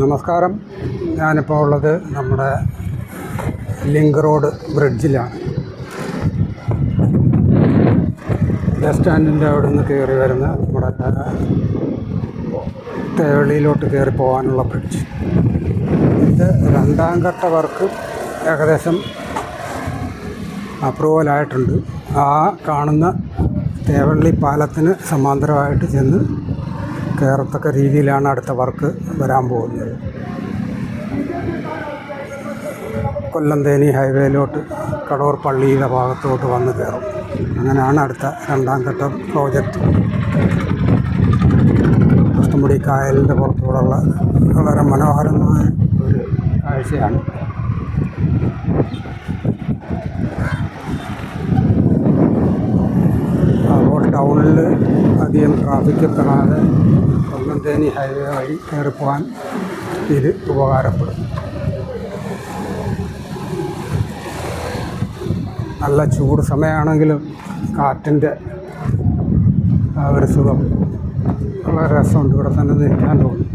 നമസ്കാരം. ഞാനിപ്പോൾ ഉള്ളത് നമ്മുടെ ലിങ്ക് റോഡ് ബ്രിഡ്ജിലാണ്. ബസ് സ്റ്റാൻഡിൻ്റെ അവിടെ നിന്ന് കയറി വരുന്ന നമ്മുടെ തേവള്ളിയിലോട്ട് കയറി പോകാനുള്ള ബ്രിഡ്ജ്. ഇത് രണ്ടാം ഘട്ട വർക്ക് ഏകദേശം അപ്രൂവലായിട്ടുണ്ട്. ആ കാണുന്ന തേവള്ളി പാലത്തിന് സമാന്തരമായിട്ട് ചെന്ന് കയറത്തക്ക രീതിയിലാണ് അടുത്ത വർക്ക് വരാൻ പോകുന്നത്. കൊല്ലം-തേനി ഹൈവേയിലോട്ട് കടൂർ പള്ളിയുടെ ഭാഗത്തോട്ട് വന്ന് കയറും. അങ്ങനെയാണ് അടുത്ത രണ്ടാം ഘട്ട പ്രോജക്റ്റ്. കഷ്ടംപടി കായലിൻ്റെ പുറത്തുകൂടെയുള്ള വളരെ മനോഹരമായ ഒരു കാഴ്ചയാണ്. അപ്പോൾ ടൗണിൽ അധികം ട്രാഫിക് എത്താതെ കൊല്ലം-തേനി ഹൈവേ വഴി കയറിപ്പോകാൻ ഇത് ഉപകാരപ്പെടും. നല്ല ചൂട് സമയമാണെങ്കിലും കാറ്റിൻ്റെ ഒരു സുഖം വളരെ രസമുണ്ട്. ഇവിടെ തന്നെ നിൽക്കാൻ തോന്നും.